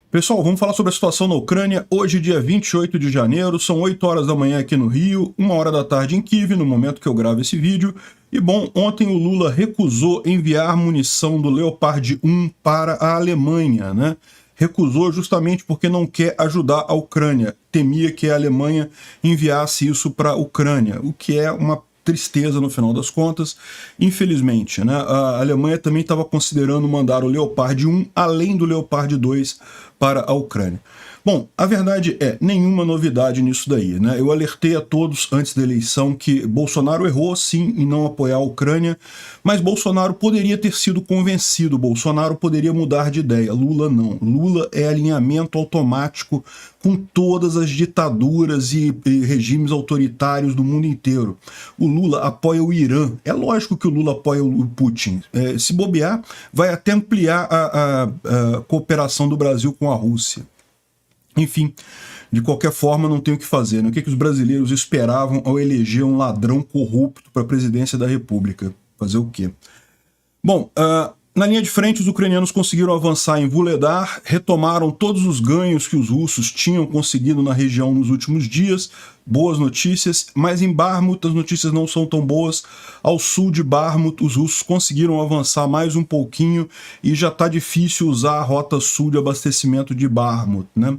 Pessoal, vamos falar sobre a situação na Ucrânia. Hoje, dia 28 de janeiro, são 8 horas da manhã aqui no Rio, 1 hora da tarde em Kiev, no momento que eu gravo esse vídeo. E bom, ontem o Lula recusou enviar munição do Leopard 1 para a Alemanha, né? Recusou justamente porque não quer ajudar a Ucrânia. Temia que a Alemanha enviasse isso para a Ucrânia, o que é uma tristeza no final das contas, infelizmente, né? A Alemanha também estava considerando mandar o Leopard 1 além do Leopard 2 para a Ucrânia. Bom, a verdade é, nenhuma novidade nisso daí, né? Eu alertei a todos antes da eleição que Bolsonaro errou sim em não apoiar a Ucrânia, mas Bolsonaro poderia ter sido convencido, Bolsonaro poderia mudar de ideia, Lula não. Lula é alinhamento automático com todas as ditaduras e regimes autoritários do mundo inteiro. O Lula apoia o Irã, é lógico que o Lula apoia o Putin. Se bobear, vai até ampliar a cooperação do Brasil com a Rússia. Enfim, de qualquer forma, não tem o que fazer, né? O que os brasileiros esperavam ao eleger um ladrão corrupto para a presidência da República? Fazer o quê? Bom, na linha de frente, os ucranianos conseguiram avançar em Vuhledar, retomaram todos os ganhos que os russos tinham conseguido na região nos últimos dias, boas notícias, mas em Bakhmut as notícias não são tão boas. Ao sul de Bakhmut, os russos conseguiram avançar mais um pouquinho e já está difícil usar a rota sul de abastecimento de Bakhmut, né?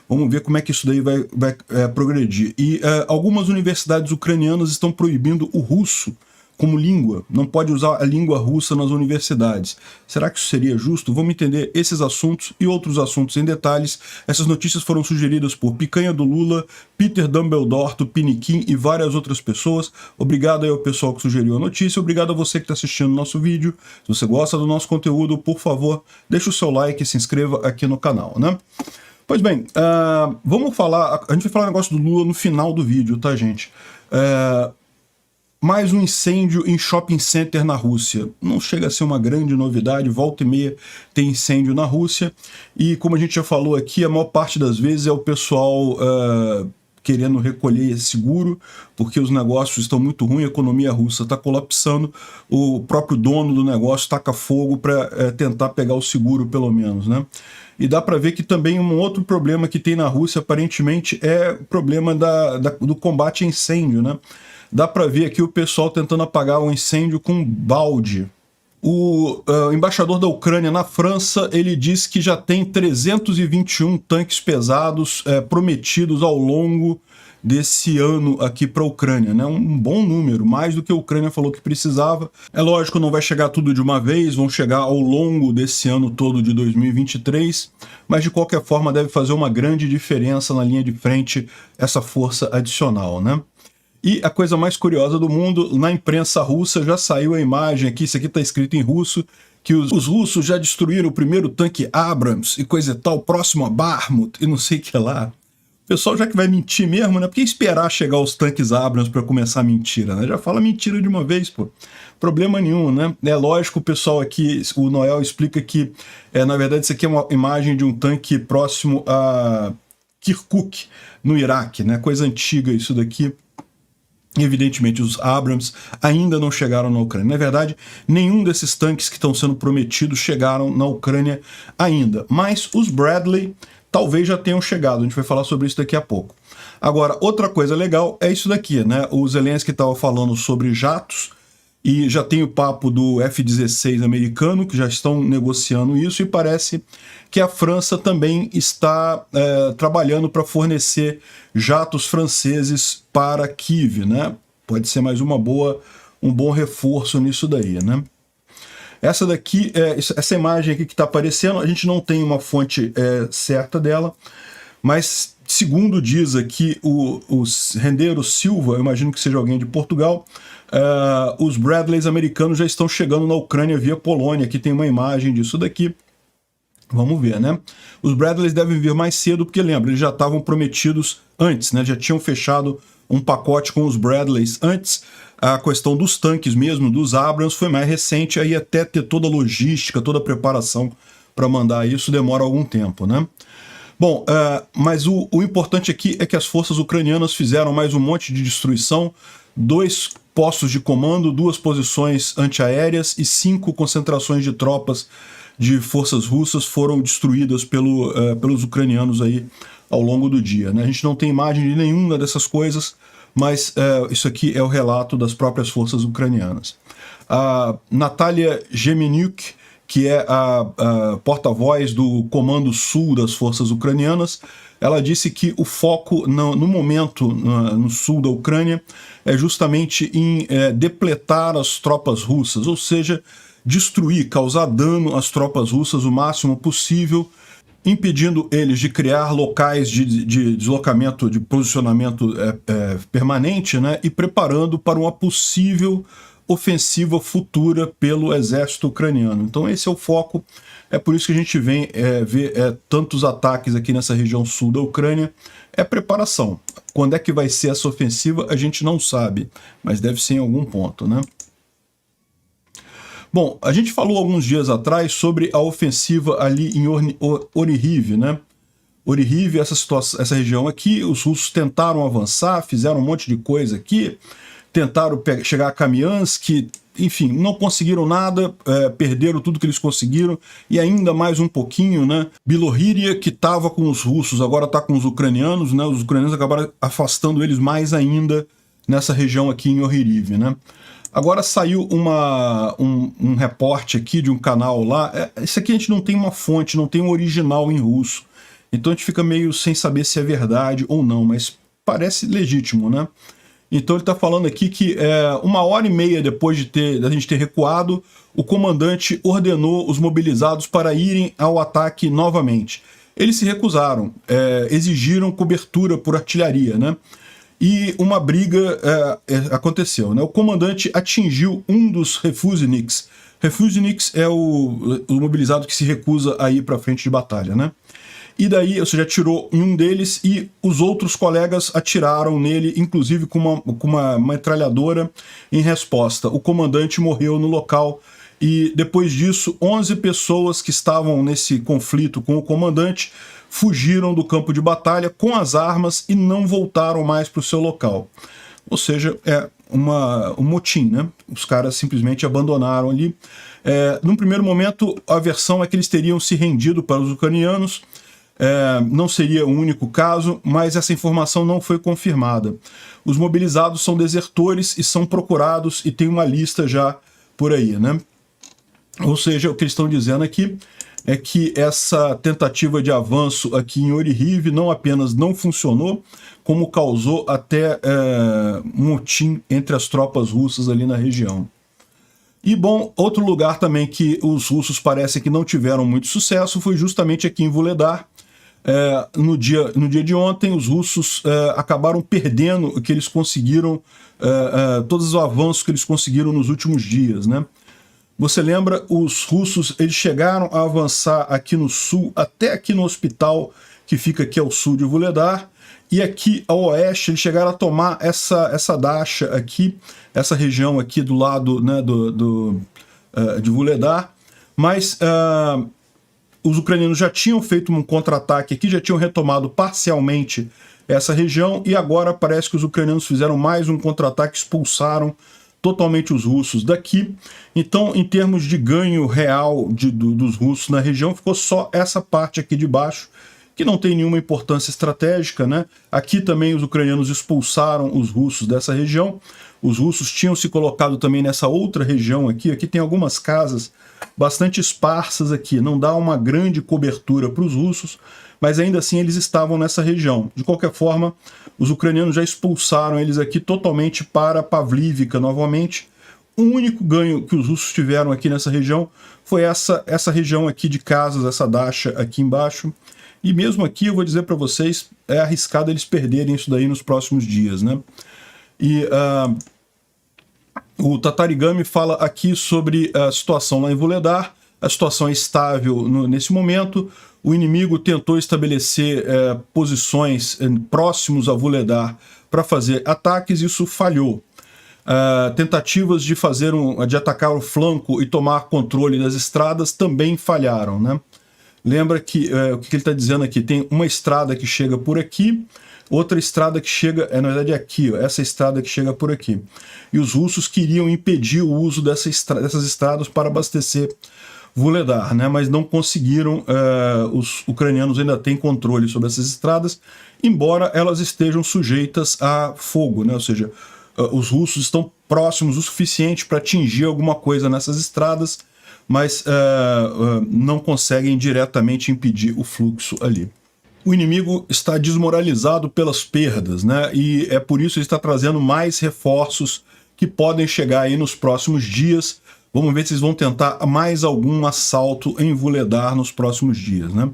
Vamos ver como é que isso daí vai progredir. E algumas universidades ucranianas estão proibindo o russo como língua, não pode usar a língua russa nas universidades. Será que isso seria justo? Vamos entender esses assuntos e outros assuntos em detalhes. Essas notícias foram sugeridas por Picanha do Lula, Peter Dumbledore, Tupiniquim e várias outras pessoas. Obrigado aí ao pessoal que sugeriu a notícia, obrigado a você que está assistindo o nosso vídeo. Se você gosta do nosso conteúdo, por favor, deixa o seu like e se inscreva aqui no canal, né? Pois bem, vamos falar, a gente vai falar um negócio do Lula no final do vídeo, tá, gente? Mais um incêndio em shopping center na Rússia. Não chega a ser uma grande novidade, volta e meia tem incêndio na Rússia. E como a gente já falou aqui, a maior parte das vezes é o pessoal querendo recolher seguro, porque os negócios estão muito ruins, a economia russa está colapsando, o próprio dono do negócio taca fogo para tentar pegar o seguro, pelo menos, né? E dá para ver que também um outro problema que tem na Rússia, aparentemente, é o problema do combate a incêndio, né? Dá para ver aqui o pessoal tentando apagar o incêndio com um balde. O embaixador da Ucrânia na França, ele disse que já tem 321 tanques pesados prometidos ao longo desse ano aqui para a Ucrânia, né? Um bom número, mais do que a Ucrânia falou que precisava. É lógico, não vai chegar tudo de uma vez, vão chegar ao longo desse ano todo de 2023, mas de qualquer forma deve fazer uma grande diferença na linha de frente essa força adicional, né? E a coisa mais curiosa do mundo, na imprensa russa já saiu a imagem aqui, isso aqui está escrito em russo, que os russos já destruíram o primeiro tanque Abrams e coisa e tal, próximo a Bakhmut e não sei o que lá. O pessoal já que vai mentir mesmo, né? Por que esperar chegar os tanques Abrams para começar a mentira, né? Já fala mentira de uma vez, pô. Problema nenhum, né? É lógico, o pessoal aqui, o Noel explica que, na verdade, isso aqui é uma imagem de um tanque próximo a Kirkuk, no Iraque, né? Coisa antiga isso daqui. Evidentemente, os Abrams ainda não chegaram na Ucrânia. Na verdade, nenhum desses tanques que estão sendo prometidos chegaram na Ucrânia ainda. Mas os Bradley talvez já tenham chegado. A gente vai falar sobre isso daqui a pouco. Agora, outra coisa legal é isso daqui, né? O Zelensky estava falando sobre jatos e já tem o papo do F-16 americano, que já estão negociando isso, e parece que a França também está trabalhando para fornecer jatos franceses para Kiev, né? Pode ser mais um bom reforço nisso daí, né? Essa daqui, essa imagem aqui que está aparecendo, a gente não tem uma fonte certa dela, mas segundo diz aqui o Rendeiro Silva, eu imagino que seja alguém de Portugal, os Bradleys americanos já estão chegando na Ucrânia via Polônia. Aqui tem uma imagem disso daqui. Vamos ver, né? Os Bradleys devem vir mais cedo, porque lembra, eles já estavam prometidos antes, né? Já tinham fechado um pacote com os Bradleys antes. A questão dos tanques mesmo, dos Abrams, foi mais recente, aí até ter toda a logística, toda a preparação para mandar isso demora algum tempo, né? Bom, mas o importante aqui é que as forças ucranianas fizeram mais um monte de destruição, 2 postos de comando, 2 posições antiaéreas e 5 concentrações de tropas de forças russas foram destruídas pelos ucranianos aí ao longo do dia, né? A gente não tem imagem de nenhuma dessas coisas, mas isso aqui é o relato das próprias forças ucranianas. A Natalia Gemeniuk, que é a porta-voz do Comando Sul das forças ucranianas, ela disse que o foco no momento no sul da Ucrânia é justamente em depletar as tropas russas, ou seja, destruir, causar dano às tropas russas o máximo possível, impedindo eles de criar locais de deslocamento, de posicionamento permanente, né, e preparando para uma possível ofensiva futura pelo exército ucraniano. Então esse é o foco, é por isso que a gente vê tantos ataques aqui nessa região sul da Ucrânia. É preparação. Quando é que vai ser essa ofensiva, a gente não sabe, mas deve ser em algum ponto, né? Bom, a gente falou alguns dias atrás sobre a ofensiva ali em Oryhiv, né? Oryhiv, essa região aqui, os russos tentaram avançar, fizeram um monte de coisa aqui, tentaram chegar a Kamiansk, enfim, não conseguiram nada, perderam tudo que eles conseguiram, e ainda mais um pouquinho, né? Bilohíria, que estava com os russos, agora está com os ucranianos, né? Os ucranianos acabaram afastando eles mais ainda nessa região aqui em Oryhiv, né? Agora saiu um reporte aqui de um canal lá. Isso aqui a gente não tem uma fonte, não tem um original em russo. Então a gente fica meio sem saber se é verdade ou não, mas parece legítimo, né? Então ele está falando aqui que 1h30 depois da gente ter recuado, o comandante ordenou os mobilizados para irem ao ataque novamente. Eles se recusaram, exigiram cobertura por artilharia, né? E uma briga aconteceu, né? O comandante atingiu um dos refuseniks. Refuseniks é o mobilizado que se recusa a ir para frente de batalha, né? E daí, ou seja, atirou em um deles e os outros colegas atiraram nele, inclusive com uma metralhadora em resposta. O comandante morreu no local e depois disso, 11 pessoas que estavam nesse conflito com o comandante fugiram do campo de batalha com as armas e não voltaram mais para o seu local. Ou seja, um motim, né? Os caras simplesmente abandonaram ali. Num primeiro momento, a versão é que eles teriam se rendido para os ucranianos. Não seria o único caso, mas essa informação não foi confirmada. Os mobilizados são desertores e são procurados e tem uma lista já por aí, né? Ou seja, o que eles estão dizendo aqui é que essa tentativa de avanço aqui em Oryhiv não apenas não funcionou, como causou até motim entre as tropas russas ali na região. E, bom, outro lugar também que os russos parecem que não tiveram muito sucesso foi justamente aqui em Vuhledar. No dia de ontem, os russos acabaram perdendo o que eles conseguiram, todos os avanços que eles conseguiram nos últimos dias, né? Você lembra, os russos eles chegaram a avançar aqui no sul, até aqui no hospital que fica aqui ao sul de Vuhledar, e aqui ao oeste eles chegaram a tomar essa dasha aqui, essa região aqui do lado, né, de Vuhledar, mas os ucranianos já tinham feito um contra-ataque aqui, já tinham retomado parcialmente essa região, e agora parece que os ucranianos fizeram mais um contra-ataque, expulsaram totalmente os russos daqui. Então, em termos de ganho real dos russos na região, ficou só essa parte aqui de baixo, que não tem nenhuma importância estratégica, né? Aqui também os ucranianos expulsaram os russos dessa região. Os russos tinham se colocado também nessa outra região aqui. Aqui tem algumas casas bastante esparsas aqui, não dá uma grande cobertura para os russos, mas ainda assim eles estavam nessa região. De qualquer forma, os ucranianos já expulsaram eles aqui totalmente para Pavlivka novamente. O único ganho que os russos tiveram aqui nessa região foi essa região aqui de casas, essa dasha aqui embaixo. E mesmo aqui eu vou dizer para vocês, é arriscado eles perderem isso daí nos próximos dias, né? E o Tatarigami fala aqui sobre a situação lá em Vuhledar. A situação é estável nesse momento. O inimigo tentou estabelecer posições próximos a Vuhledar para fazer ataques, isso falhou. Tentativas de atacar o flanco e tomar controle das estradas também falharam, né? Lembra que o que ele está dizendo aqui? Tem uma estrada que chega por aqui, outra estrada que chega, na verdade é aqui, ó, essa estrada que chega por aqui. E os russos queriam impedir o uso dessas estradas para abastecer Vuhledar, né? Mas não conseguiram, os ucranianos ainda têm controle sobre essas estradas, embora elas estejam sujeitas a fogo, né? Ou seja, os russos estão próximos o suficiente para atingir alguma coisa nessas estradas, mas não conseguem diretamente impedir o fluxo ali. O inimigo está desmoralizado pelas perdas, né? E é por isso que ele está trazendo mais reforços que podem chegar aí nos próximos dias. Vamos ver se eles vão tentar mais algum assalto em Vuhledar nos próximos dias, né?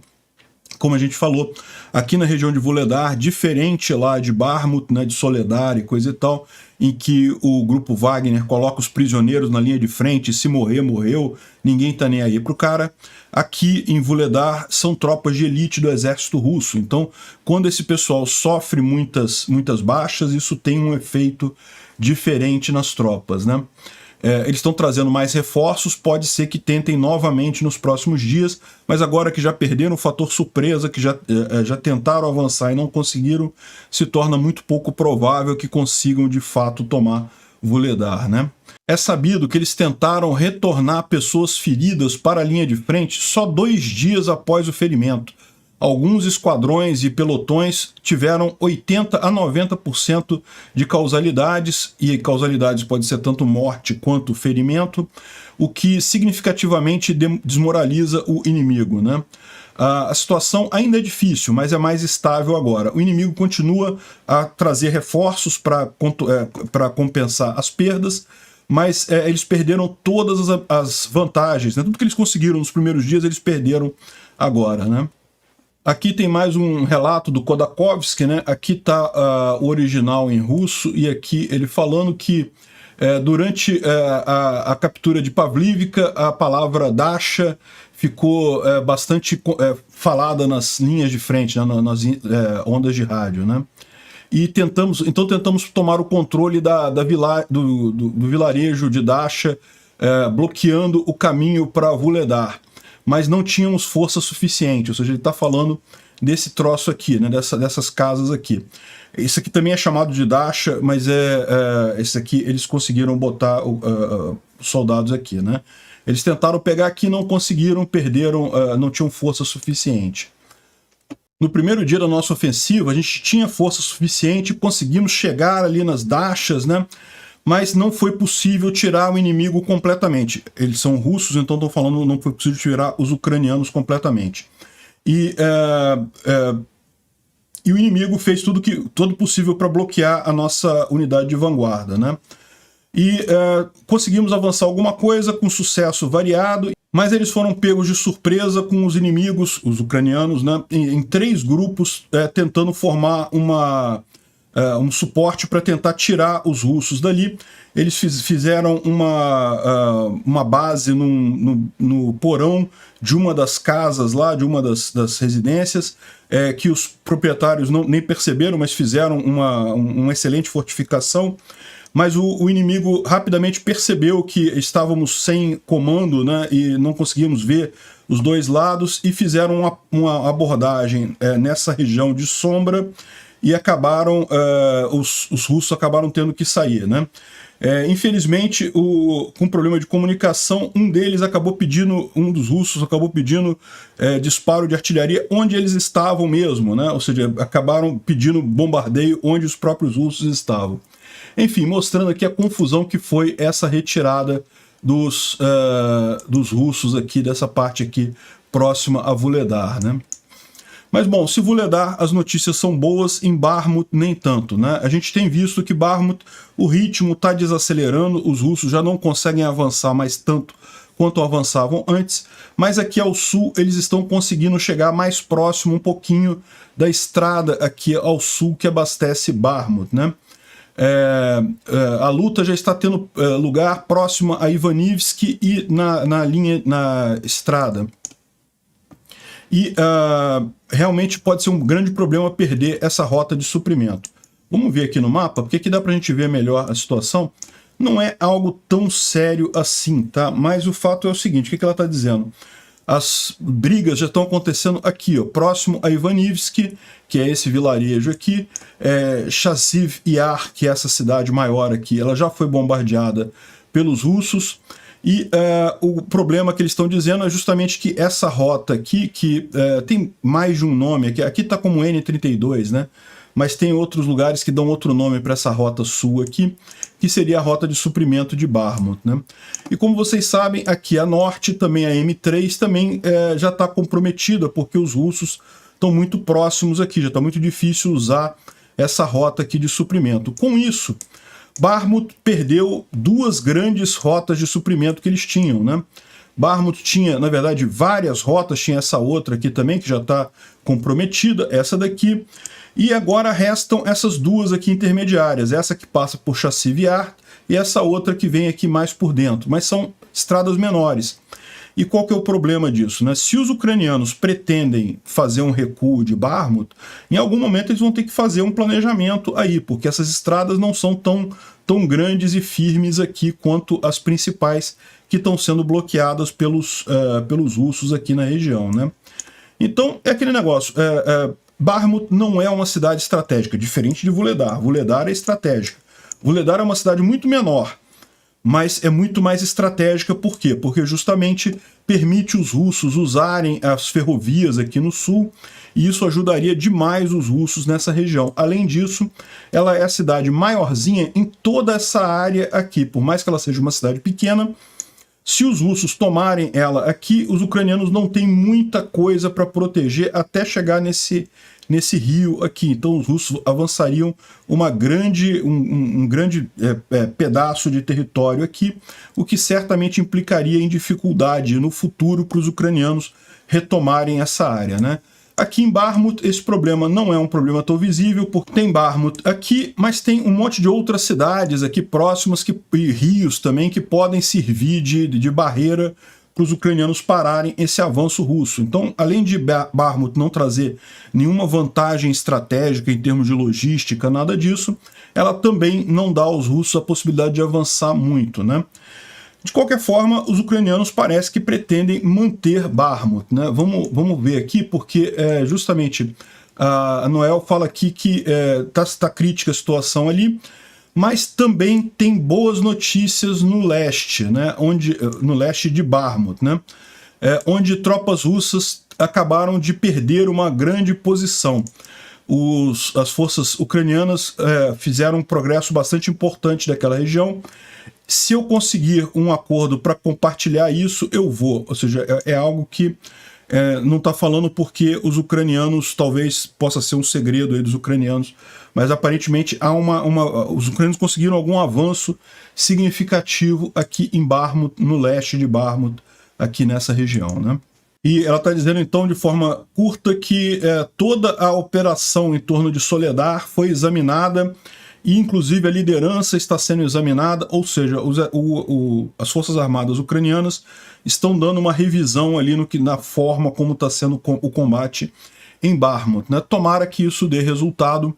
Como a gente falou, aqui na região de Vuhledar, diferente lá de Bakhmut, né, de Soledar e coisa e tal, em que o grupo Wagner coloca os prisioneiros na linha de frente, se morrer, morreu, ninguém tá nem aí pro cara. Aqui em Vuhledar são tropas de elite do exército russo, então quando esse pessoal sofre muitas baixas, isso tem um efeito diferente nas tropas, né? Eles estão trazendo mais reforços, pode ser que tentem novamente nos próximos dias, mas agora que já perderam o fator surpresa, que já tentaram avançar e não conseguiram, se torna muito pouco provável que consigam de fato tomar Vuhledar, né? É sabido que eles tentaram retornar pessoas feridas para a linha de frente só 2 dias após o ferimento. Alguns esquadrões e pelotões tiveram 80% a 90% de causalidades, e causalidades pode ser tanto morte quanto ferimento, o que significativamente desmoraliza o inimigo, né? A situação ainda é difícil, mas é mais estável agora. O inimigo continua a trazer reforços para compensar as perdas, mas eles perderam todas as vantagens, né? Tudo que eles conseguiram nos primeiros dias, eles perderam agora, né? Aqui tem mais um relato do Khodakovsky, né? Aqui está o original em russo, e aqui ele falando que durante a captura de Pavlivka, a palavra Dasha ficou bastante falada nas linhas de frente, né? Nas ondas de rádio, né? E tentamos tomar o controle do vilarejo de Dasha, bloqueando o caminho para Vuhledar, mas não tínhamos força suficiente. Ou seja, ele está falando desse troço aqui, né, dessas casas aqui. Isso aqui também é chamado de Dasha, mas esse aqui eles conseguiram botar soldados aqui, né? Eles tentaram pegar aqui, não conseguiram, perderam, não tinham força suficiente. No primeiro dia da nossa ofensiva, a gente tinha força suficiente, conseguimos chegar ali nas Dashas, né? Mas não foi possível tirar o inimigo completamente. Eles são russos, então estão falando não foi possível tirar os ucranianos completamente. E o inimigo fez tudo possível para bloquear a nossa unidade de vanguarda, né? E conseguimos avançar alguma coisa com sucesso variado, mas eles foram pegos de surpresa com os inimigos, os ucranianos, né, em 3 grupos, tentando formar um suporte para tentar tirar os russos dali. Eles fizeram uma base no porão de uma das casas lá, de uma das residências, que os proprietários nem perceberam, mas fizeram uma excelente fortificação. Mas o inimigo rapidamente percebeu que estávamos sem comando, né, e não conseguíamos ver os dois lados, e fizeram uma abordagem nessa região de sombra, e acabaram, os russos acabaram tendo que sair, né? Infelizmente, com problema de comunicação, um dos russos acabou pedindo disparo de artilharia onde eles estavam mesmo, né? Ou seja, acabaram pedindo bombardeio onde os próprios russos estavam. Enfim, mostrando aqui a confusão que foi essa retirada dos russos aqui, dessa parte aqui próxima a Vuhledar, né? Mas, bom, se Vuhledar as notícias são boas, em Bakhmut nem tanto, né? A gente tem visto que Bakhmut, o ritmo está desacelerando, os russos já não conseguem avançar mais tanto quanto avançavam antes, mas aqui ao sul eles estão conseguindo chegar mais próximo um pouquinho da estrada aqui ao sul que abastece Bakhmut, né? A luta já está tendo lugar próximo a Ivanivsky e na estrada. E realmente pode ser um grande problema perder essa rota de suprimento. Vamos ver aqui no mapa, porque aqui dá para a gente ver melhor a situação. Não é algo tão sério assim, tá? Mas o fato é o seguinte, o que ela está dizendo? As brigas já estão acontecendo aqui, ó, próximo a Ivanivsky, que é esse vilarejo aqui, Chassiv Yar, que é essa cidade maior aqui, ela já foi bombardeada pelos russos, E o problema que eles estão dizendo é justamente que essa rota aqui, que tem mais de um nome, aqui está como N32, né? Mas tem outros lugares que dão outro nome para essa rota sul aqui, que seria a rota de suprimento de Bakhmut, né? E como vocês sabem, aqui a norte, também a M3, também já está comprometida, porque os russos estão muito próximos aqui, já está muito difícil usar essa rota aqui de suprimento. Com isso, Bakhmut perdeu duas grandes rotas de suprimento que eles tinham, né? Bakhmut tinha, na verdade, várias rotas, tinha essa outra aqui também, que já está comprometida, essa daqui, e agora restam essas duas aqui intermediárias, essa que passa por Chassiviar e essa outra que vem aqui mais por dentro, mas são estradas menores. E qual que é o problema disso, né? Se os ucranianos pretendem fazer um recuo de Bakhmut, em algum momento eles vão ter que fazer um planejamento aí, porque essas estradas não são tão grandes e firmes aqui quanto as principais que estão sendo bloqueadas pelos russos aqui na região, né? Então, é aquele negócio, Bakhmut não é uma cidade estratégica, diferente de Vuhledar. Vuhledar é estratégica. Vuhledar é uma cidade muito menor, mas é muito mais estratégica. Por quê? Porque justamente permite os russos usarem as ferrovias aqui no sul, e isso ajudaria demais os russos nessa região. Além disso, ela é a cidade maiorzinha em toda essa área aqui. Por mais que ela seja uma cidade pequena, se os russos tomarem ela aqui, os ucranianos não têm muita coisa para proteger até chegar nesse rio aqui. Então os russos avançariam um grande pedaço de território aqui, o que certamente implicaria em dificuldade no futuro para os ucranianos retomarem essa área, né? Aqui em Bakhmut, esse problema não é um problema tão visível, porque tem Bakhmut aqui, mas tem um monte de outras cidades aqui próximas, e rios também, que podem servir de barreira para os ucranianos pararem esse avanço russo. Então, além de Bakhmut não trazer nenhuma vantagem estratégica em termos de logística, nada disso, ela também não dá aos russos a possibilidade de avançar muito, né? De qualquer forma, os ucranianos parece que pretendem manter Bakhmut, né? Vamos ver aqui, porque justamente a Noel fala aqui que tá crítica a situação ali, mas também tem boas notícias no leste, né? No leste de Bakhmut, né? Onde tropas russas acabaram de perder uma grande posição. As forças ucranianas fizeram um progresso bastante importante daquela região. Se eu conseguir um acordo para compartilhar isso, eu vou. Ou seja, é algo que não está falando porque os ucranianos, talvez possa ser um segredo aí dos ucranianos, mas aparentemente os ucranianos conseguiram algum avanço significativo aqui em Bakhmut, no leste de Bakhmut, aqui nessa região, né? E ela está dizendo, então, de forma curta, que toda a operação em torno de Soledar foi examinada, e inclusive a liderança está sendo examinada, ou seja, as Forças Armadas ucranianas estão dando uma revisão ali na forma como está sendo o combate em Bakhmut, né? Tomara que isso dê resultado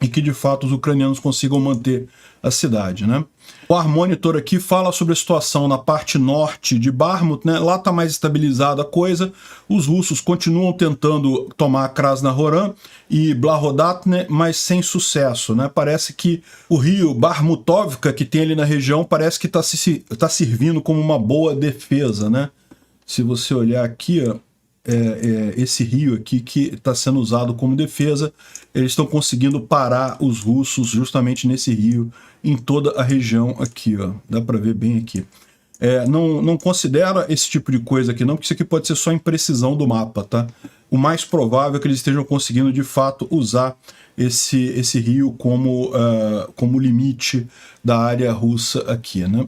e que de fato os ucranianos consigam manter a cidade, né? O War Monitor aqui fala sobre a situação na parte norte de Bakhmut, né? Lá está mais estabilizada a coisa. Os russos continuam tentando tomar Krasnohoran e Blahodatne, mas sem sucesso, né? Parece que o rio Bakhmutovka, que tem ali na região, parece que está servindo como uma boa defesa, né? Se você olhar aqui, ó, esse rio aqui que está sendo usado como defesa, eles estão conseguindo parar os russos justamente nesse rio, em toda a região aqui, ó. Dá para ver bem aqui. Não considera esse tipo de coisa aqui não, porque isso aqui pode ser só imprecisão do mapa, tá? O mais provável é que eles estejam conseguindo de fato usar esse rio como limite da área russa aqui, né?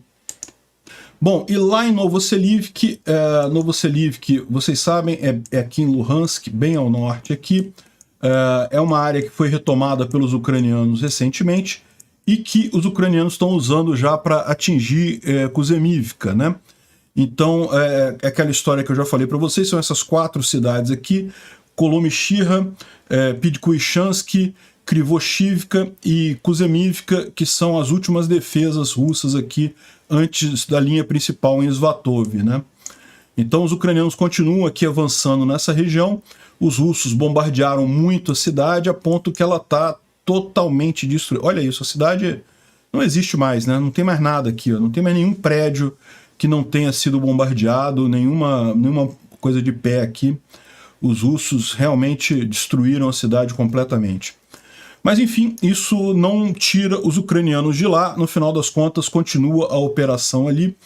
Bom, e lá em Novoselivsk, vocês sabem, é aqui em Luhansk, bem ao norte aqui, é uma área que foi retomada pelos ucranianos recentemente e que os ucranianos estão usando já para atingir Kuzemivka, né? Então, é aquela história que eu já falei para vocês, são essas 4 cidades aqui, Kolomyshchyra, Pidkuichansk, Krivoshivka e Kuzemivka, que são as últimas defesas russas aqui antes da linha principal em Svatov, né? Então os ucranianos continuam aqui avançando nessa região. Os russos bombardearam muito a cidade a ponto que ela está totalmente destruída. Olha isso, a cidade não existe mais, né? Não tem mais nada aqui, ó. Não tem mais nenhum prédio que não tenha sido bombardeado, nenhuma coisa de pé aqui. Os russos realmente destruíram a cidade completamente. Mas enfim, isso não tira os ucranianos de lá. No final das contas, continua a operação ali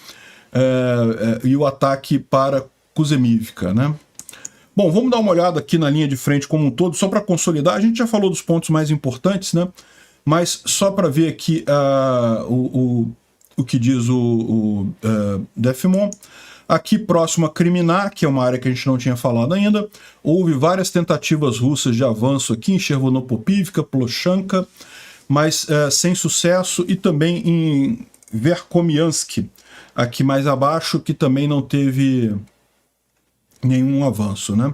e o ataque para Kuzemivka, né? Bom, vamos dar uma olhada aqui na linha de frente como um todo, só para consolidar. A gente já falou dos pontos mais importantes, né? Mas só para ver aqui o que diz o Defimon. Aqui próximo a Kriminá, que é uma área que a gente não tinha falado ainda, houve várias tentativas russas de avanço aqui em Chervonopopivka, Plochanka, mas sem sucesso, e também em Verkhomiansk, aqui mais abaixo, que também não teve nenhum avanço, né?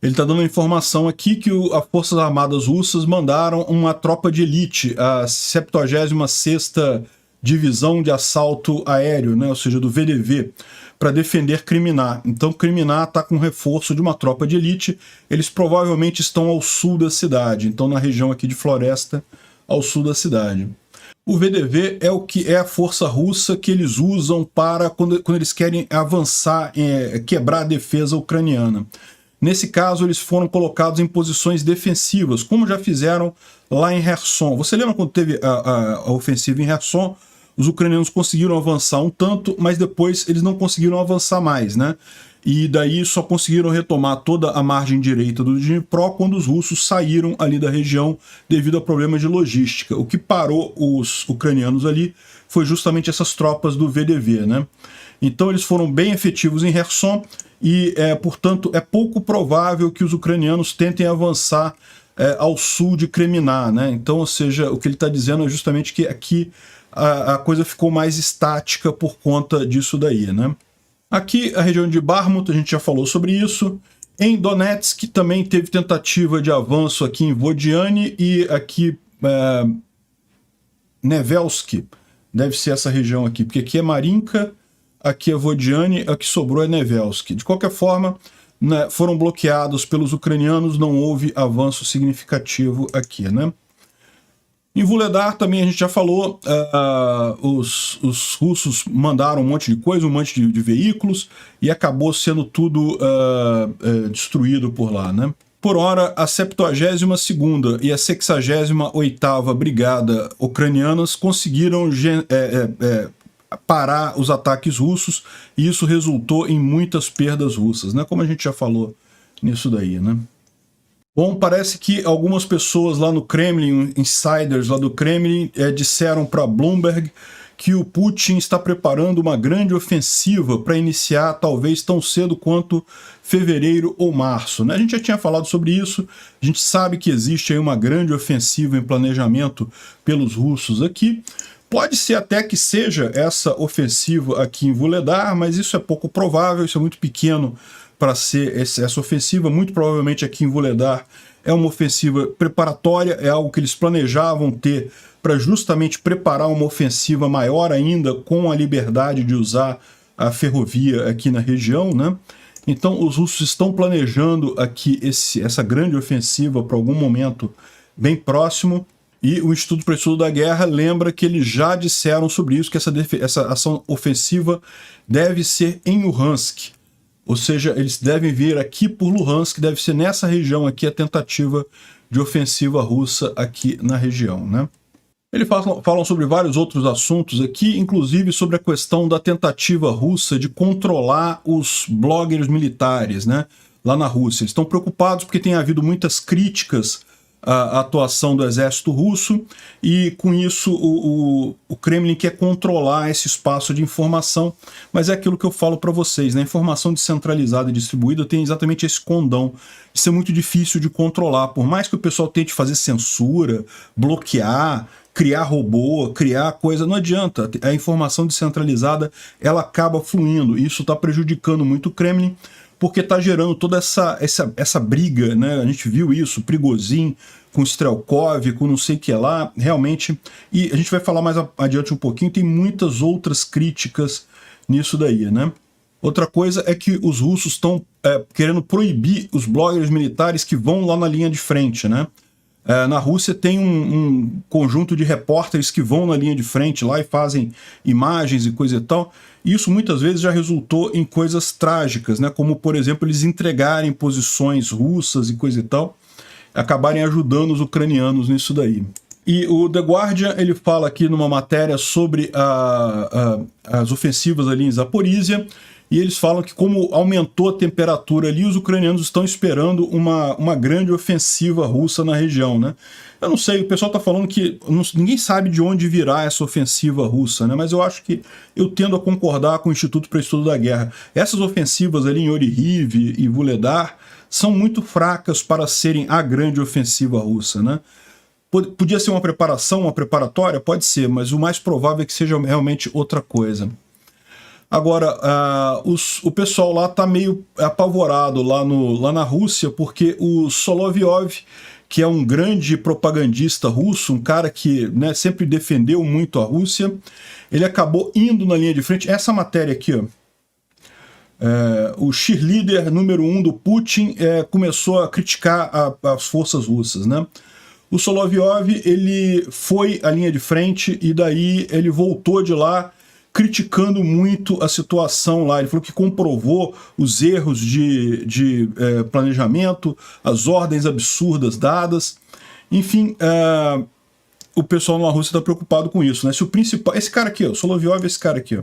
Ele está dando a informação aqui que as Forças Armadas Russas mandaram uma tropa de elite, a 76ª Divisão de Assalto Aéreo, né? Ou seja, do VDV, para defender Kriminá. Então Kriminá está com reforço de uma tropa de elite. Eles provavelmente estão ao sul da cidade, então na região aqui de Floresta, ao sul da cidade. O VDV é o que é a força russa que eles usam para quando eles querem avançar, quebrar a defesa ucraniana. Nesse caso, eles foram colocados em posições defensivas, como já fizeram lá em Kherson. Você lembra quando teve a ofensiva em Kherson? Os ucranianos conseguiram avançar um tanto, mas depois eles não conseguiram avançar mais, né? E daí só conseguiram retomar toda a margem direita do Dnipro quando os russos saíram ali da região devido a problemas de logística. O que parou os ucranianos ali foi justamente essas tropas do VDV, né? Então eles foram bem efetivos em Kherson e, portanto, é pouco provável que os ucranianos tentem avançar ao sul de Kriminá, né? Então, ou seja, o que ele está dizendo é justamente que aqui a coisa ficou mais estática por conta disso daí, né? Aqui, a região de Bakhmut, a gente já falou sobre isso. Em Donetsk, também teve tentativa de avanço aqui em Vodiane e aqui Nevelsk, deve ser essa região aqui, porque aqui é Marinka, aqui é Vodiane, aqui sobrou é Nevelsk. De qualquer forma, né, foram bloqueados pelos ucranianos, não houve avanço significativo aqui, né? Em Vuhledar também a gente já falou, os russos mandaram um monte de coisa, um monte de veículos, e acabou sendo tudo destruído por lá, né? Por hora, a 72ª e a 68ª Brigada ucranianas conseguiram parar os ataques russos, e isso resultou em muitas perdas russas, né? Como a gente já falou nisso daí, né? Bom, parece que algumas pessoas lá no Kremlin, insiders lá do Kremlin, disseram para Bloomberg que o Putin está preparando uma grande ofensiva para iniciar talvez tão cedo quanto fevereiro ou março, né? A gente já tinha falado sobre isso, a gente sabe que existe aí uma grande ofensiva em planejamento pelos russos aqui. Pode ser até que seja essa ofensiva aqui em Vuhledar, mas isso é pouco provável, isso é muito pequeno para ser essa ofensiva. Muito provavelmente aqui em Vuhledar é uma ofensiva preparatória, é algo que eles planejavam ter para justamente preparar uma ofensiva maior ainda, com a liberdade de usar a ferrovia aqui na região, né? Então os russos estão planejando aqui essa grande ofensiva para algum momento bem próximo, e o Instituto para o Estudo da Guerra lembra que eles já disseram sobre isso, que essa ação ofensiva deve ser em Luhansk. Ou seja, eles devem vir aqui por Luhansk, deve ser nessa região aqui a tentativa de ofensiva russa aqui na região, né? Eles falam sobre vários outros assuntos aqui, inclusive sobre a questão da tentativa russa de controlar os bloggers militares, né, lá na Rússia. Eles estão preocupados porque tem havido muitas críticas a atuação do exército russo, e com isso o Kremlin quer controlar esse espaço de informação, mas é aquilo que eu falo para vocês, né? A informação descentralizada e distribuída tem exatamente esse condão. Isso é muito difícil de controlar, por mais que o pessoal tente fazer censura, bloquear, criar robô, criar coisa, não adianta. A informação descentralizada, ela acaba fluindo, e isso está prejudicando muito o Kremlin, porque está gerando toda essa briga, né? A gente viu isso, Prigozhin com Strelkov, com não sei o que lá, realmente, e a gente vai falar mais adiante um pouquinho, tem muitas outras críticas nisso daí, né? Outra coisa é que os russos estão querendo proibir os bloggers militares que vão lá na linha de frente, né? Na Rússia tem um conjunto de repórteres que vão na linha de frente lá e fazem imagens e coisa e tal, Isso muitas vezes já resultou em coisas trágicas, né? Como, por exemplo, eles entregarem posições russas e coisa e tal, acabarem ajudando os ucranianos nisso daí. E o The Guardian, ele fala aqui numa matéria sobre as ofensivas ali em Zaporísia, e eles falam que como aumentou a temperatura ali, os ucranianos estão esperando uma grande ofensiva russa na região, né? Eu não sei, o pessoal está falando que ninguém sabe de onde virá essa ofensiva russa, né? Mas eu acho que eu tendo a concordar com o Instituto para Estudo da Guerra. Essas ofensivas ali em Orihhiv e Vuhledar são muito fracas para serem a grande ofensiva russa, né? Podia ser uma preparação, uma preparatória? Pode ser, mas o mais provável é que seja realmente outra coisa. Agora, o pessoal lá está meio apavorado lá na Rússia, porque o Solovyov, que é um grande propagandista russo, um cara que, né, sempre defendeu muito a Rússia, ele acabou indo na linha de frente. Essa matéria aqui, ó, o cheerleader número 1 do Putin começou a criticar as forças russas, né? O Solovyov, ele foi à linha de frente e daí ele voltou de lá criticando muito a situação lá. Ele falou que comprovou os erros de planejamento, as ordens absurdas dadas. Enfim, o pessoal na Rússia está preocupado com isso, né? Se o principal... Esse cara aqui, ó, o Solovyov é esse cara aqui, ó.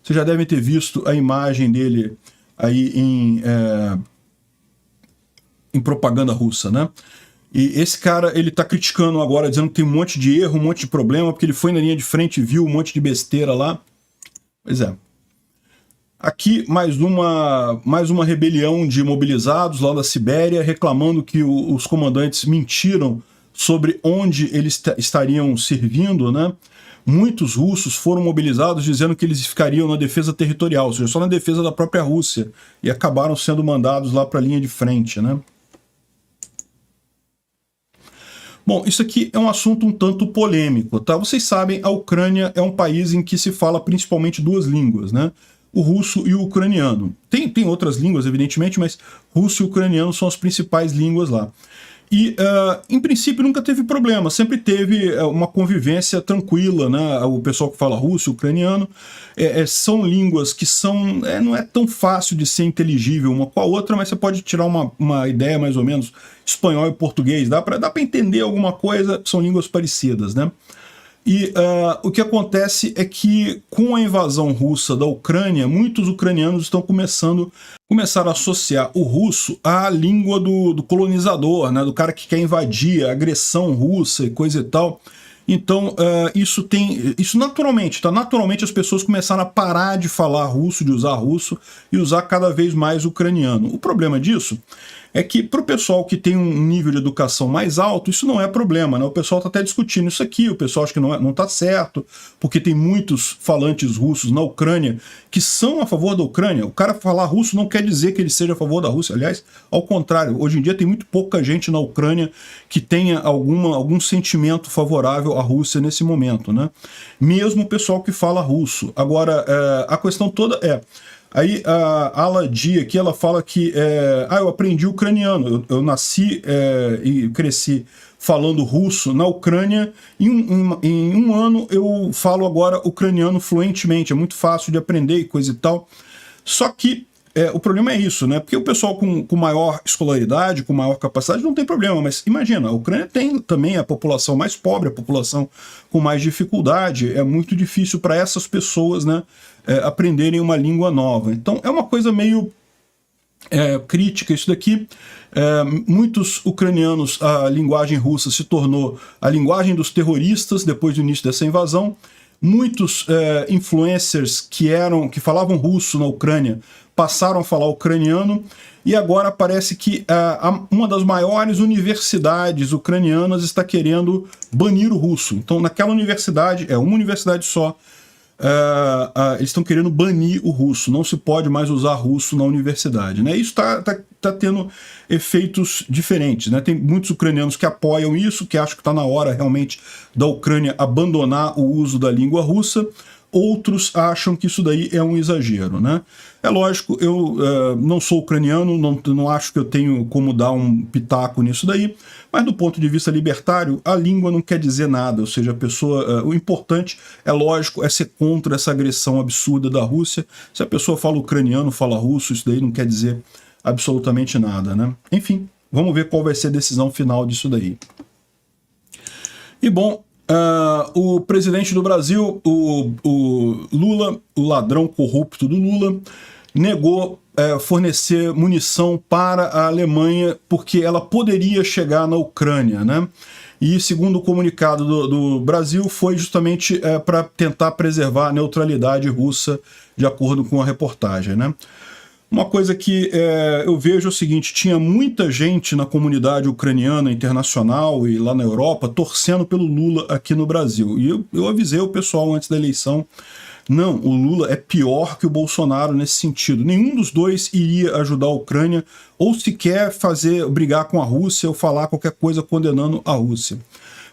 Vocês já devem ter visto a imagem dele aí em propaganda russa, né? E esse cara, ele tá criticando agora, dizendo que tem um monte de erro, um monte de problema, porque ele foi na linha de frente e viu um monte de besteira lá. Pois é. Aqui, mais uma rebelião de mobilizados lá da Sibéria, reclamando que os comandantes mentiram sobre onde eles estariam servindo, né? Muitos russos foram mobilizados dizendo que eles ficariam na defesa territorial, ou seja, só na defesa da própria Rússia, e acabaram sendo mandados lá para a linha de frente, né? Bom, isso aqui é um assunto um tanto polêmico, tá? Vocês sabem, a Ucrânia é um país em que se fala principalmente duas línguas, né? O russo e o ucraniano. Tem outras línguas, evidentemente, mas russo e ucraniano são as principais línguas lá. E, em princípio, nunca teve problema, sempre teve uma convivência tranquila, né? O pessoal que fala russo e ucraniano são línguas que não é tão fácil de ser inteligível uma com a outra, mas você pode tirar uma ideia mais ou menos. Espanhol e português, dá para entender alguma coisa, são línguas parecidas, né? E o que acontece é que, com a invasão russa da Ucrânia, muitos ucranianos estão começaram a associar o russo à língua do colonizador, né, do cara que quer invadir, a agressão russa e coisa e tal. Então, isso naturalmente, tá? Naturalmente as pessoas começaram a parar de falar russo, de usar russo, e usar cada vez mais ucraniano. O problema disso é que para o pessoal que tem um nível de educação mais alto, isso não é problema, né? O pessoal está até discutindo isso aqui, o pessoal acha que não está certo, porque tem muitos falantes russos na Ucrânia que são a favor da Ucrânia. O cara falar russo não quer dizer que ele seja a favor da Rússia. Aliás, ao contrário, hoje em dia tem muito pouca gente na Ucrânia que tenha algum sentimento favorável à Rússia nesse momento, né? Mesmo o pessoal que fala russo. Agora, a questão toda aí a Ala Di aqui, ela fala que eu aprendi ucraniano, eu nasci e cresci falando russo na Ucrânia, em um ano eu falo agora ucraniano fluentemente, é muito fácil de aprender e coisa e tal. Só que o problema é isso, né? Porque o pessoal com maior escolaridade, com maior capacidade, não tem problema, mas imagina, a Ucrânia tem também a população mais pobre, a população com mais dificuldade, é muito difícil para essas pessoas, né, aprenderem uma língua nova. Então é uma coisa meio crítica isso daqui. Muitos ucranianos, a linguagem russa se tornou a linguagem dos terroristas depois do início dessa invasão. Muitos influencers que falavam russo na Ucrânia passaram a falar ucraniano, e agora parece que uma das maiores universidades ucranianas está querendo banir o russo. Então, naquela universidade, uma universidade só, eles estão querendo banir o russo, não se pode mais usar russo na universidade, né? Isso tá tendo efeitos diferentes, né? Tem muitos ucranianos que apoiam isso, que acham que está na hora realmente da Ucrânia abandonar o uso da língua russa. outros acham que isso daí é um exagero, né? É lógico, eu não sou ucraniano, não acho que eu tenho como dar um pitaco nisso daí, mas do ponto de vista libertário, a língua não quer dizer nada, ou seja, a pessoa, o importante, é lógico, é ser contra essa agressão absurda da Rússia. Se a pessoa fala ucraniano, fala russo, isso daí não quer dizer absolutamente nada, né? Enfim, vamos ver qual vai ser a decisão final disso daí. E bom, o presidente do Brasil, o Lula, o ladrão corrupto do Lula, negou fornecer munição para a Alemanha porque ela poderia chegar na Ucrânia, né? E segundo o comunicado do Brasil, foi justamente para tentar preservar a neutralidade russa, de acordo com a reportagem, né? Uma coisa que eu vejo é o seguinte, tinha muita gente na comunidade ucraniana internacional e lá na Europa torcendo pelo Lula aqui no Brasil. E eu avisei o pessoal antes da eleição, não, o Lula é pior que o Bolsonaro nesse sentido. Nenhum dos dois iria ajudar a Ucrânia ou sequer brigar com a Rússia ou falar qualquer coisa condenando a Rússia.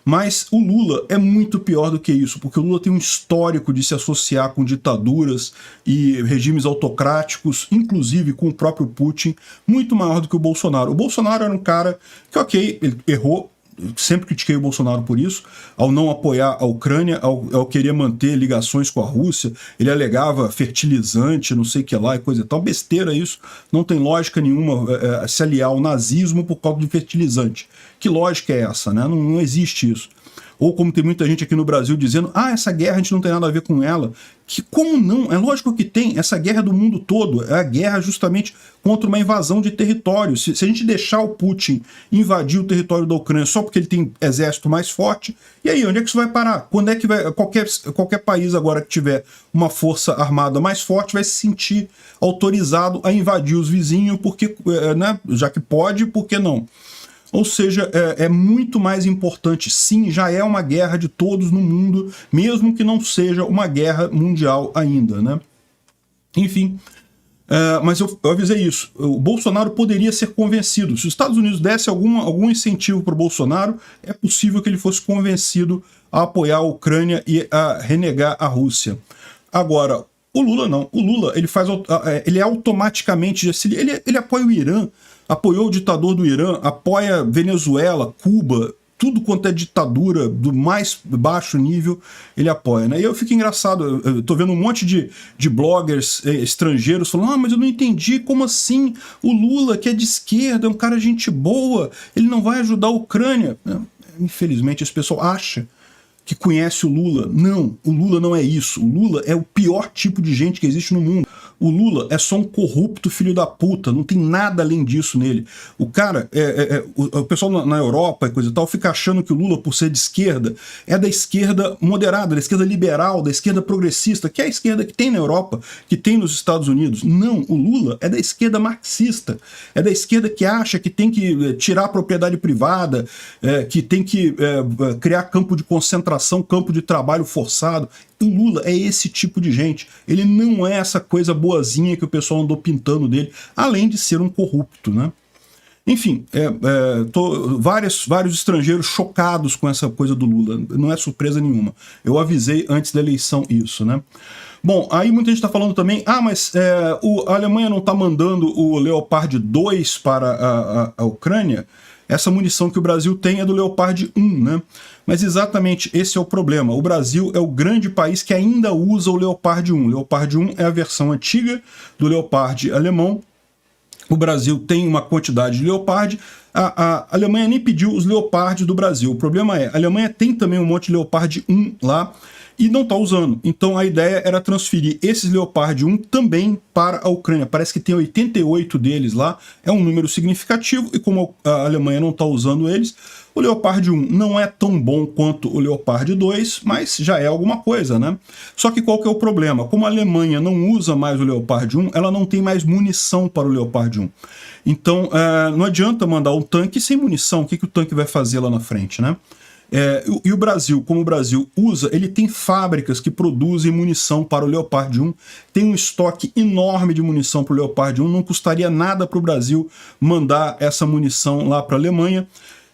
Mas o Lula é muito pior do que isso, porque o Lula tem um histórico de se associar com ditaduras e regimes autocráticos, inclusive com o próprio Putin, muito maior do que o Bolsonaro. O Bolsonaro era um cara que, ok, ele errou, sempre critiquei o Bolsonaro por isso, ao não apoiar a Ucrânia, ao querer manter ligações com a Rússia, ele alegava fertilizante, não sei o que lá e coisa e tal, besteira isso, não tem lógica nenhuma se aliar ao nazismo por causa de fertilizante. Que lógica é essa, né? Não existe isso. Ou como tem muita gente aqui no Brasil dizendo, essa guerra a gente não tem nada a ver com ela. Que como não? É lógico que tem. Essa guerra é do mundo todo. É a guerra justamente contra uma invasão de território. Se a gente deixar o Putin invadir o território da Ucrânia só porque ele tem exército mais forte, e aí, onde é que isso vai parar? Quando é que vai qualquer país agora que tiver uma força armada mais forte vai se sentir autorizado a invadir os vizinhos, porque, né, já que pode, por que não? Ou seja, é muito mais importante, sim, já é uma guerra de todos no mundo, mesmo que não seja uma guerra mundial ainda, né? Enfim, mas eu avisei isso, o Bolsonaro poderia ser convencido, se os Estados Unidos desse algum incentivo para o Bolsonaro, é possível que ele fosse convencido a apoiar a Ucrânia e a renegar a Rússia. Agora, o Lula não, o Lula ele automaticamente, ele apoia o Irã, apoiou o ditador do Irã, apoia Venezuela, Cuba, tudo quanto é ditadura do mais baixo nível, ele apoia, né? E eu fico engraçado, eu tô vendo um monte de bloggers estrangeiros falando, mas eu não entendi, como assim? O Lula, que é de esquerda, é um cara gente boa, ele não vai ajudar a Ucrânia. Infelizmente, esse pessoal acha que conhece o Lula. Não, o Lula não é isso. O Lula é o pior tipo de gente que existe no mundo. O Lula é só um corrupto filho da puta, não tem nada além disso nele. O cara, o pessoal na Europa e coisa e tal, fica achando que o Lula, por ser de esquerda, é da esquerda moderada, da esquerda liberal, da esquerda progressista, que é a esquerda que tem na Europa, que tem nos Estados Unidos. Não, o Lula é da esquerda marxista, é da esquerda que acha que tem que tirar a propriedade privada, que tem que criar campo de concentração, campo de trabalho forçado. O Lula é esse tipo de gente. Ele não é essa coisa boazinha que o pessoal andou pintando dele, além de ser um corrupto, né? Enfim, vários estrangeiros chocados com essa coisa do Lula. Não é surpresa nenhuma. Eu avisei antes da eleição isso, né? Bom, aí muita gente está falando também, mas a Alemanha não está mandando o Leopard 2 para a Ucrânia? Essa munição que o Brasil tem é do Leopard 1, né? Mas exatamente esse é o problema. O Brasil é o grande país que ainda usa o Leopard 1. O Leopard 1 é a versão antiga do Leopard alemão. O Brasil tem uma quantidade de Leopard. A Alemanha nem pediu os Leopards do Brasil. O problema a Alemanha tem também um monte de Leopard 1 lá e não está usando. Então a ideia era transferir esses Leopard 1 também para a Ucrânia. Parece que tem 88 deles lá, é um número significativo, e como a Alemanha não está usando eles, o Leopard 1 não é tão bom quanto o Leopard 2, mas já é alguma coisa, né? Só que qual que é o problema? Como a Alemanha não usa mais o Leopard 1, ela não tem mais munição para o Leopard 1. Então não adianta mandar um tanque sem munição. O que o tanque vai fazer lá na frente, né? E o Brasil, como o Brasil usa, ele tem fábricas que produzem munição para o Leopard 1, tem um estoque enorme de munição para o Leopard 1, não custaria nada para o Brasil mandar essa munição lá para a Alemanha.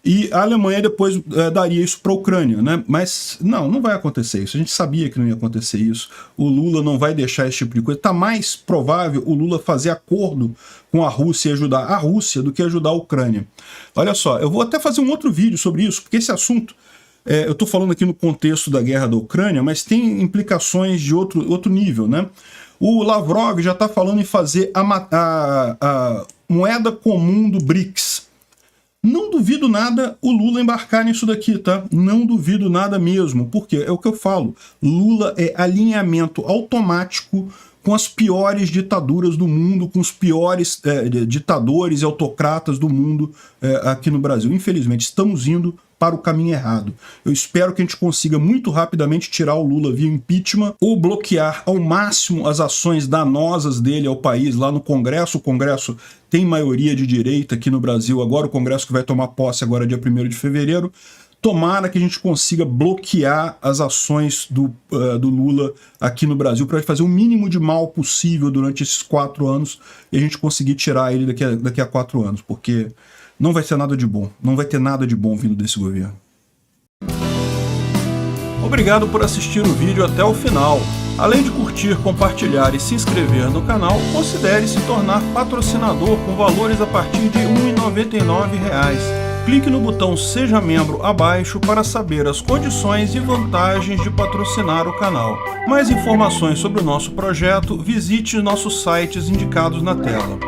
e a Alemanha depois daria isso para a Ucrânia, né? Mas não vai acontecer isso. A gente sabia que não ia acontecer isso. O Lula não vai deixar esse tipo de coisa. Está mais provável o Lula fazer acordo com a Rússia e ajudar a Rússia do que ajudar a Ucrânia. Olha só, eu vou até fazer um outro vídeo sobre isso, porque esse assunto, eu estou falando aqui no contexto da guerra da Ucrânia, mas tem implicações de outro nível, né? O Lavrov já está falando em fazer a moeda comum do BRICS. Não duvido nada o Lula embarcar nisso daqui, tá? Não duvido nada mesmo, porque é o que eu falo. Lula é alinhamento automático com as piores ditaduras do mundo, com os piores ditadores e autocratas do mundo aqui no Brasil. Infelizmente, estamos indo para o caminho errado. Eu espero que a gente consiga muito rapidamente tirar o Lula via impeachment ou bloquear ao máximo as ações danosas dele ao país lá no Congresso. O Congresso tem maioria de direita aqui no Brasil agora, o Congresso que vai tomar posse agora dia 1º de fevereiro. Tomara que a gente consiga bloquear as ações do Lula aqui no Brasil para fazer o mínimo de mal possível durante esses 4 anos e a gente conseguir tirar ele daqui a 4 anos, porque não vai ser nada de bom, não vai ter nada de bom vindo desse governo. Obrigado por assistir o vídeo até o final. Além de curtir, compartilhar e se inscrever no canal, considere se tornar patrocinador com valores a partir de R$ 1,99. Clique no botão Seja Membro abaixo para saber as condições e vantagens de patrocinar o canal. Mais informações sobre o nosso projeto, visite nossos sites indicados na tela.